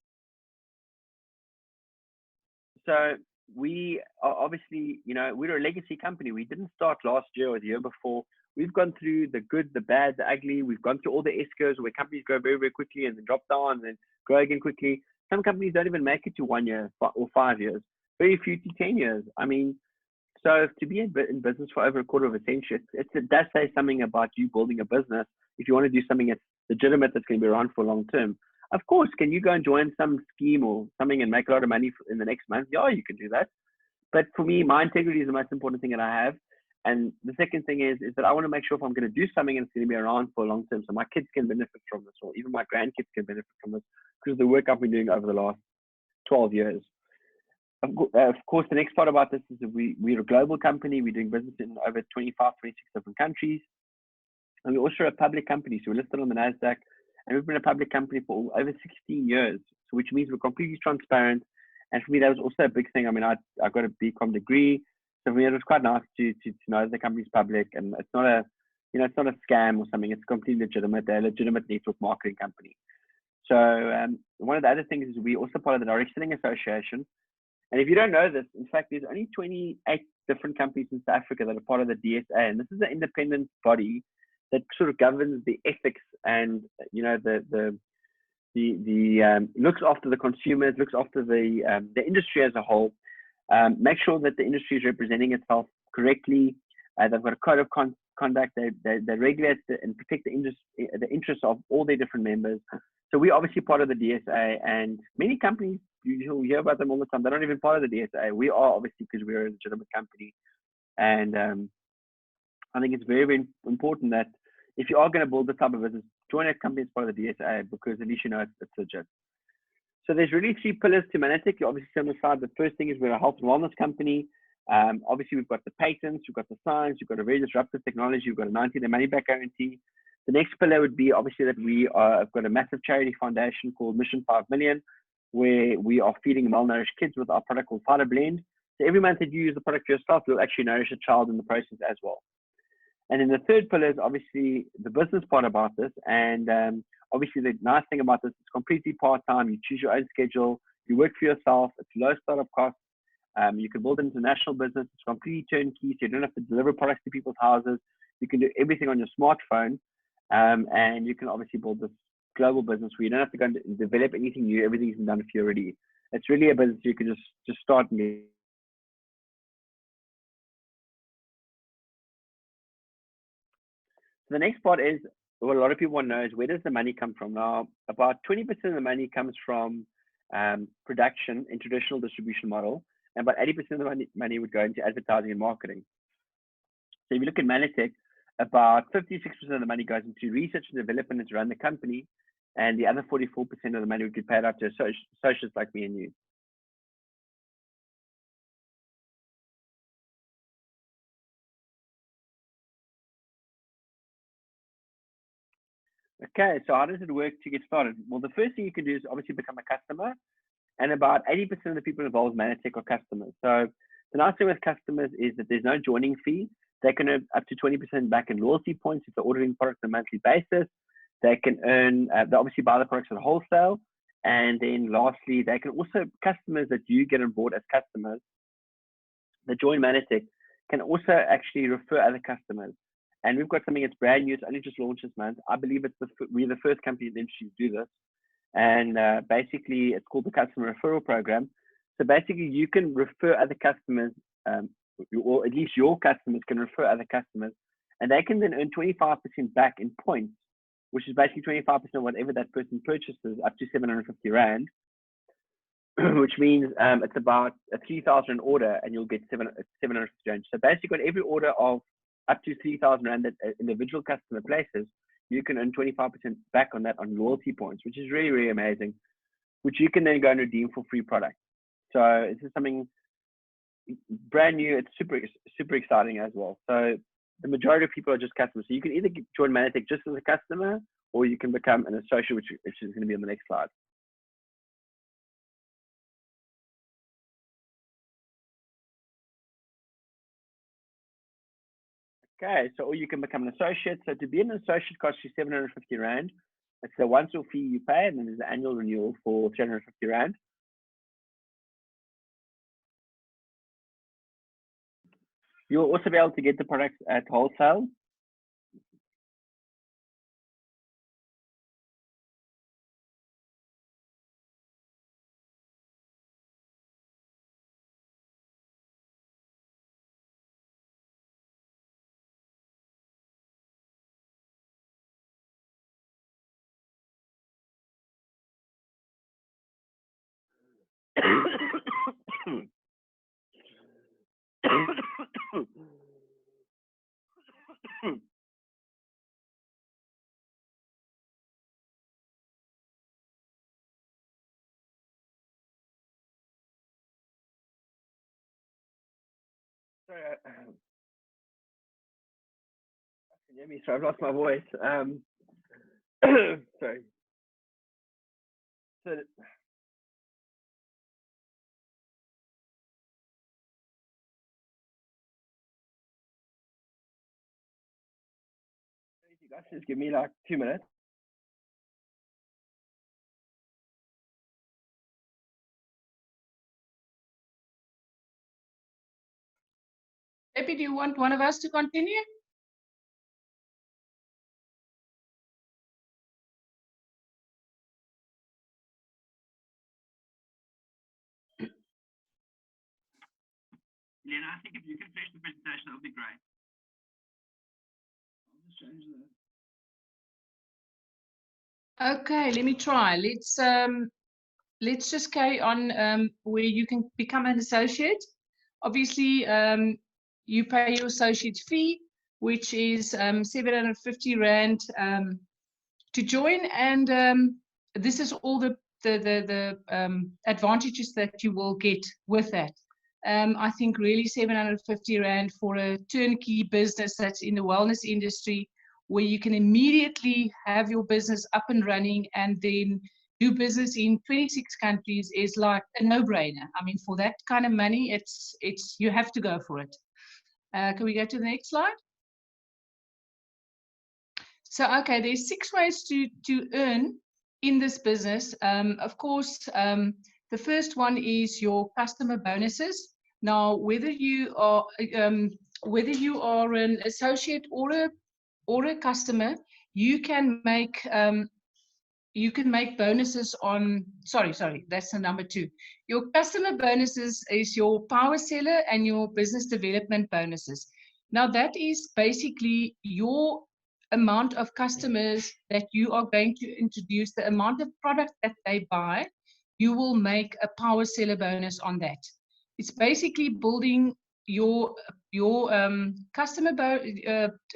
So we are obviously, we're a legacy company. We didn't start last year or the year before. We've gone through the good, the bad, the ugly. We've gone through all the S-curves where companies grow very, very quickly and then drop down and then grow again quickly. Some companies don't even make it to 1 year or 5 years. Very few to 10 years. I mean, so to be in business for over a quarter of a century, it does say something about you building a business. If you want to do something that's legitimate, that's going to be around for long term. Of course, can you go and join some scheme or something and make a lot of money in the next month? Yeah, you can do that. But for me, my integrity is the most important thing that I have. And the second thing is that I want to make sure if I'm going to do something and it's going to be around for a long term, so my kids can benefit from this, or even my grandkids can benefit from this because of the work I've been doing over the last 12 years. Of course, the next part about this is that we're a global company. We're doing business in over 25, 26 different countries. And we're also a public company. So we're listed on the NASDAQ, and we've been a public company for over 16 years, so which means we're completely transparent. And for me, that was also a big thing. I mean, I got a BCom degree. So for me, it was quite nice to know that the company's public and it's not a, it's not a scam or something. It's completely legitimate. They're a legitimate network marketing company. So one of the other things is we also part of the Direct Selling Association. And if you don't know this, in fact, there's only 28 different companies in South Africa that are part of the DSA. And this is an independent body that sort of governs the ethics and, looks after the consumers, looks after the industry as a whole, make sure that the industry is representing itself correctly. They've got a code of conduct. They regulate and protect the interests of all their different members. So we're obviously part of the DSA, and many companies, you'll hear about them all the time. They're not even part of the DSA. We are, obviously, because we're a legitimate company. And I think it's very, very important that if you are going to build this type of business, join a company as part of the DSA, because at least you know it's legit. So there's really 3 pillars to Manatech. You obviously see on the side, the first thing is we're a health and wellness company. Obviously, we've got the patents, we've got the science, we've got a very disruptive technology, we've got a 90-day money-back guarantee. The next pillar would be obviously that have got a massive charity foundation called Mission 5 Million, where we are feeding malnourished kids with our product called Fighter Blend. So every month that you use the product for yourself, you'll actually nourish a child in the process as well. And then the third pillar is obviously the business part about this. And obviously the nice thing about this is completely part-time. You choose your own schedule. You work for yourself. It's low startup costs. You can build an international business. It's completely turnkey, so you don't have to deliver products to people's houses. You can do everything on your smartphone. And you can obviously build this global business where you don't have to go and develop anything new. Everything's been done for you already. It's really a business you can just start and get. So the next part is what a lot of people want to know is, where does the money come from? Now, about 20% of the money comes from production in traditional distribution model, and about 80% of the money would go into advertising and marketing. So if you look at Manatech, about 56% of the money goes into research and development and to run the company, and the other 44% of the money would get paid out to associates like me and you. Okay, so how does it work to get started? Well, the first thing you can do is obviously become a customer, and about 80% of the people involved in Manatech are customers. So the nice thing with customers is that there's no joining fee. They can earn up to 20% back in loyalty points if they're ordering products on a monthly basis. They can earn, they obviously buy the products at wholesale. And then lastly, they can also, customers that you get on board as customers that join Manatech can also actually refer other customers. And we've got something that's brand new. It's only just launched this month. I believe we're the first company in the industry to do this. And basically, it's called the Customer Referral Program. So basically, you can refer other customers, or at least your customers can refer other customers, and they can then earn 25% back in points, which is basically 25% of whatever that person purchases, up to 750 Rand, which means it's about a 3,000 order, and you'll get 750 Rand. So basically, on every order of up to 3,000 Rand that an individual customer places, you can earn 25% back on that on loyalty points, which is really, really amazing, which you can then go and redeem for free products. So this is something brand new. It's super exciting as well. So the majority of people are just customers. So you can either join Manatech just as a customer, or you can become an associate, which is going to be on the next slide. Okay, so or you can become an associate. So to be an associate costs you 750 Rand. It's a once-off fee you pay, and then there's an annual renewal for 350 Rand. You'll also be able to get the products at wholesale. Sorry, can you hear me? Sorry, I've lost my voice. Sorry. So, you guys just give me like 2 minutes. Maybe do you want one of us to continue? Lena, I think if you can finish the presentation, that would be great. I'll just change that. Okay, let me try. Let's just carry on where you can become an associate. Obviously, you pay your associate fee, which is 750 Rand to join, and this is all the advantages that you will get with that. I think really 750 Rand for a turnkey business that's in the wellness industry, where you can immediately have your business up and running and then do business in 26 countries is like a no-brainer. I mean, for that kind of money, it's you have to go for it. Can we go to the next slide? So, okay, there's 6 ways to earn in this business. Of course, the first one is your customer bonuses. Now, whether you are an associate or a customer, you can make bonuses on. Sorry, that's the number 2. Your customer bonuses is your power seller and your business development bonuses. Now, that is basically your amount of customers that you are going to introduce, the amount of product that they buy. You will make a power seller bonus on that. It's basically building your customer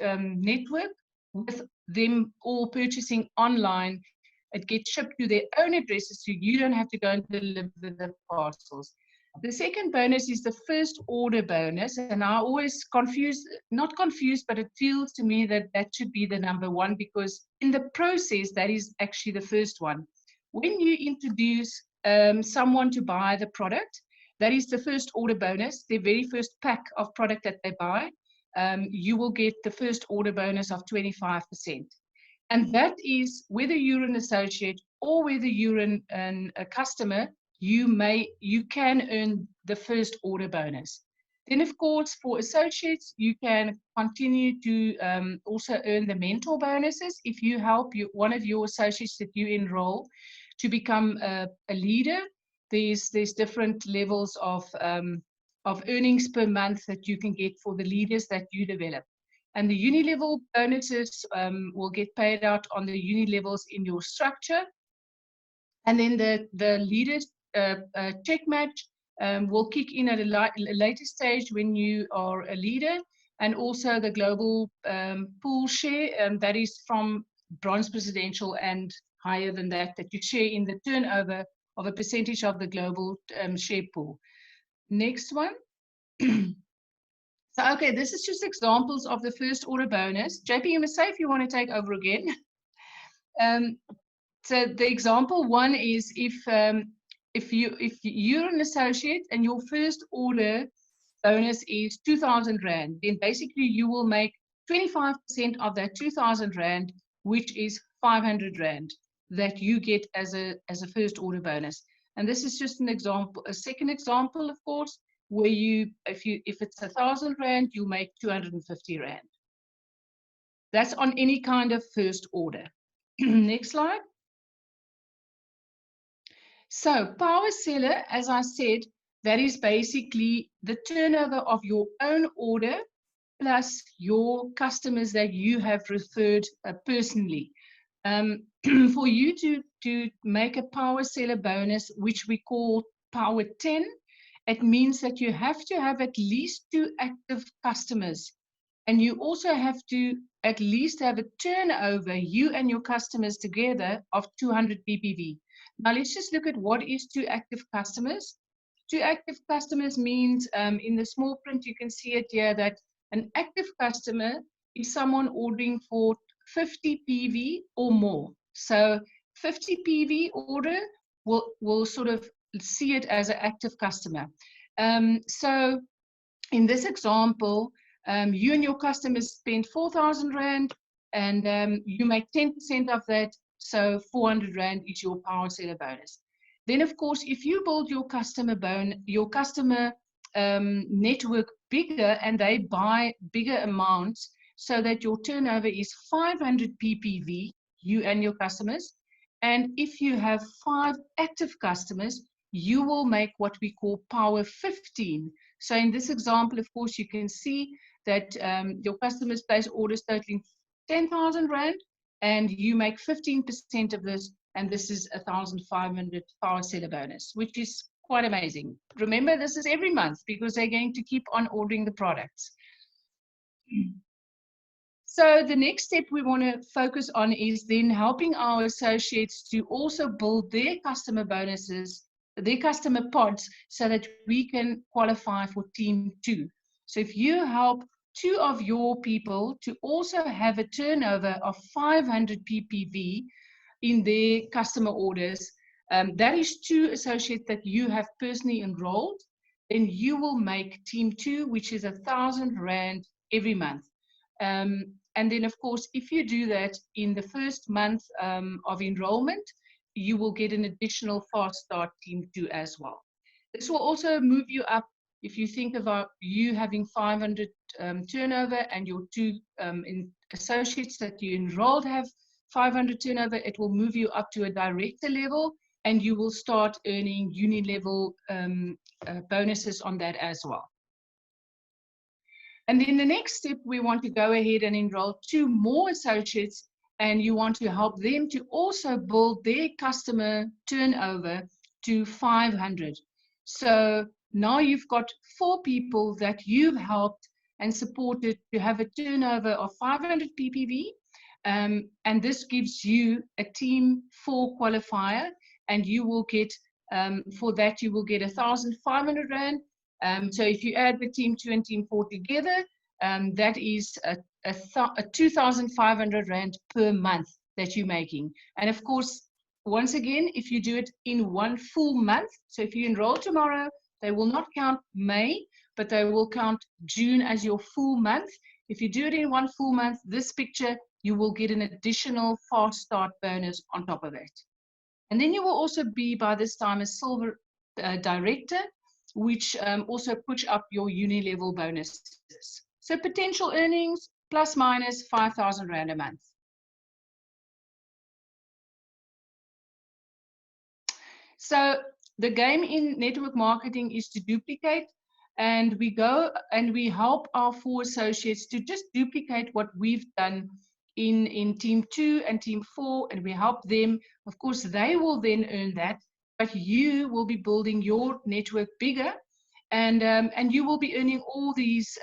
network with them all purchasing online. It gets shipped to their own addresses, so you don't have to go and deliver the parcels. The second bonus is the first order bonus, and I always not confused, but it feels to me that that should be the number 1, because in the process, that is actually the first one. When you introduce someone to buy the product, that is the first order bonus, the very first pack of product that they buy, you will get the first order bonus of 25%. And that is whether you're an associate or whether you're a customer, you can earn the first order bonus. Then, of course, for associates, you can continue to also earn the mentor bonuses if you help one of your associates that you enroll to become a leader. There's different levels of earnings per month that you can get for the leaders that you develop. And the uni-level bonuses will get paid out on the uni levels in your structure. And then the leaders check match will kick in at a later stage when you are a leader. And also the global pool share, that is from bronze presidential and higher than that you share in the turnover of a percentage of the global share pool. Next one. So, okay, this is just examples of the first order bonus. JP, you must say if you want to take over again. So the example 1 is if you're an associate and your first order bonus is 2,000 Rand, then basically you will make 25% of that 2,000 Rand, which is 500 Rand that you get as a first order bonus. And this is just an example, a second example, of course, where if it's 1,000 Rand, you make 250 Rand. That's on any kind of first order. Next slide. So power seller, as I said, that is basically the turnover of your own order plus your customers that you have referred personally. For you to make a power seller bonus, which we call power 10, it means that you have to have at least 2 active customers And you also have to at least have a turnover, you and your customers together, of 200 ppv. Now let's just look at what is 2 active customers. 2 active customers means, in the small print you can see it here, that an active customer is someone ordering for 50 PV or more. So 50 PV order will sort of see it as an active customer. So in this example, you and your customers spend 4,000 Rand, and you make 10% of that, so 400 Rand is your power seller bonus. Then, of course, if you build your customer network bigger and they buy bigger amounts, so that your turnover is 500 ppv, you and your customers, and if you have 5 active customers, you will make what we call power 15. So in this example, of course, you can see that your customers place orders totaling 10,000 Rand, and you make 15% of this, and this is 1,500 power seller bonus, which is quite amazing. Remember, this is every month because they're going to keep on ordering the products. So the next step we want to focus on is then helping our associates to also build their customer bonuses, their customer pods, so that we can qualify for Team 2. So if you help 2 of your people to also have a turnover of 500 ppv in their customer orders, that is 2 associates that you have personally enrolled, then you will make Team 2, which is 1,000 Rand every month. And then, of course, if you do that in the first month of enrollment, you will get an additional Fast Start Team 2 as well. This will also move you up. If you think about you having 500 turnover and your 2 associates that you enrolled have 500 turnover, it will move you up to a director level, and you will start earning uni-level bonuses on that as well. And then the next step, we want to go ahead and enroll 2 more associates, and you want to help them to also build their customer turnover to 500. So now you've got 4 people that you've helped and supported to have a turnover of 500 ppv, and this gives you a Team 4 qualifier, and you will get, for that you will get 1,500 Rand. So if you add the Team 2 and Team 4 together, that is a 2,500 Rand per month that you're making. And of course, once again, if you do it in 1 full month, so if you enroll tomorrow, they will not count May, but they will count June as your full month. If you do it in 1 full month, this picture, you will get an additional Fast Start bonus on top of it. And then you will also be, by this time, a Silver Director, which also push up your uni-level bonuses. So potential earnings, plus minus 5,000 Rand a month. So the game in network marketing is to duplicate, and we go and we help our 4 associates to just duplicate what we've done in Team 2 and Team 4, and we help them. Of course, they will then earn that, but you will be building your network bigger, and you will be earning all these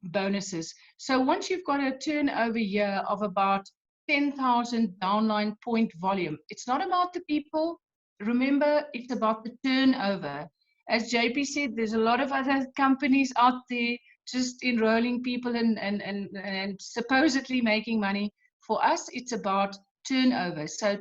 bonuses. So once you've got a turnover here of about 10,000 downline point volume, it's not about the people. Remember, it's about the turnover. As JP said, there's a lot of other companies out there just enrolling people and supposedly making money. For us, it's about turnover. So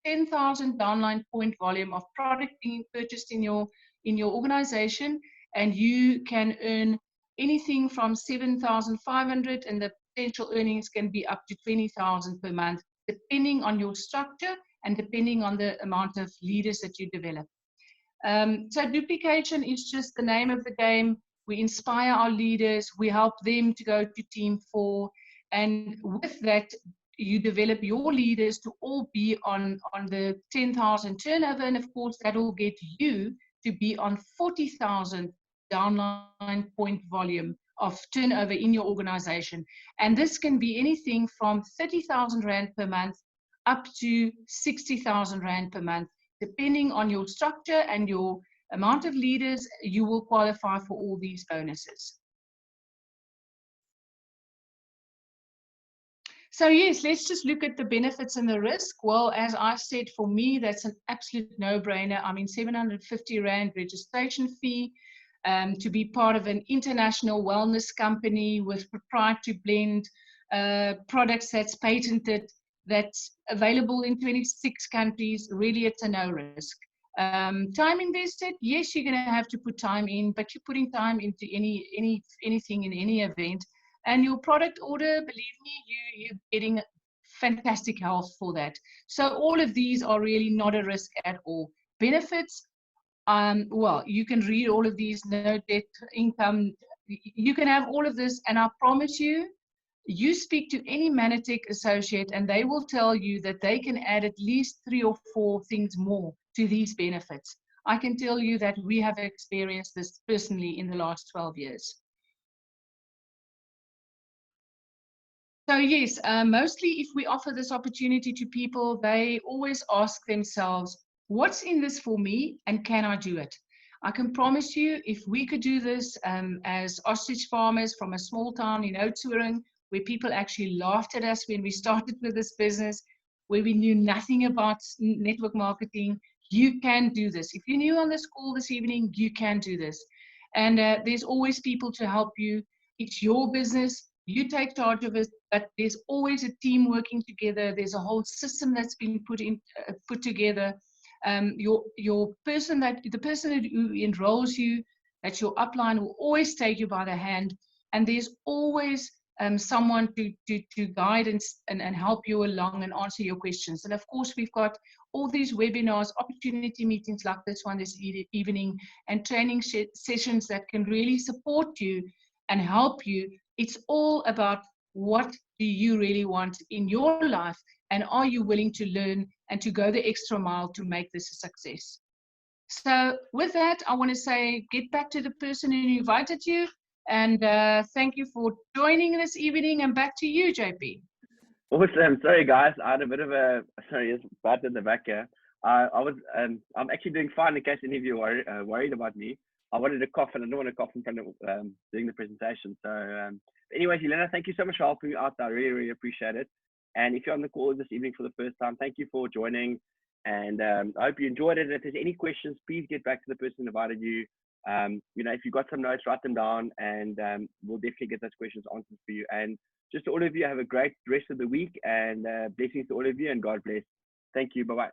10,000 downline point volume of product being purchased in your organization, and you can earn anything from 7,500, and the potential earnings can be up to 20,000 per month, depending on your structure and depending on the amount of leaders that you develop. So duplication is just the name of the game. We inspire our leaders, we help them to go to Team 4, and with that, you develop your leaders to all be on the 10,000 turnover, and of course that will get you to be on 40,000 downline point volume of turnover in your organization. And this can be anything from 30,000 Rand per month up to 60,000 Rand per month, depending on your structure and your amount of leaders. You will qualify for all these bonuses. So yes, let's just look at the benefits and the risk. Well, as I said, for me, that's an absolute no-brainer. I mean, 750 Rand registration fee to be part of an international wellness company with proprietary blend products that's patented, that's available in 26 countries. Really, it's a no risk. Time invested, yes, you're going to have to put time in, but you're putting time into anything in any event. And your product order, believe me, you're getting fantastic health for that. So all of these are really not a risk at all. Benefits, well, you can read all of these, no debt, income, you can have all of this, and I promise you, you speak to any Manatech associate and they will tell you that they can add at least 3 or 4 things more to these benefits. I can tell you that we have experienced this personally in the last 12 years. So yes, mostly if we offer this opportunity to people, they always ask themselves, what's in this for me and can I do it? I can promise you, if we could do this as ostrich farmers from a small town in Oudtshoorn, where people actually laughed at us when we started with this business, where we knew nothing about network marketing, you can do this. If you're new on this call this evening, you can do this. And there's always people to help you. It's your business. You take charge of it, but there's always a team working together. There's a whole system that's been put together. The person who enrolls you, that's your upline, will always take you by the hand, and there's always someone to guide and help you along and answer your questions. And of course, we've got all these webinars, opportunity meetings like this one this evening, and training sessions that can really support you and help you. It's all about what do you really want in your life, and are you willing to learn and to go the extra mile to make this a success? So with that, I want to say, get back to the person who invited you, and thank you for joining this evening, and back to you, JP. Awesome. Sorry, guys. I had a bit of a, sorry, it's bad in the back here. I'm actually doing fine in case any of you are worried about me. I wanted to cough and I don't want to cough in front of doing the presentation. So anyways, Helena, thank you so much for helping me out. I really, really appreciate it. And if you're on the call this evening for the first time, thank you for joining. And I hope you enjoyed it. And if there's any questions, please get back to the person who invited you. You know, if you've got some notes, write them down, and we'll definitely get those questions answered for you. And just to all of you, have a great rest of the week, and blessings to all of you, and God bless. Thank you. Bye-bye.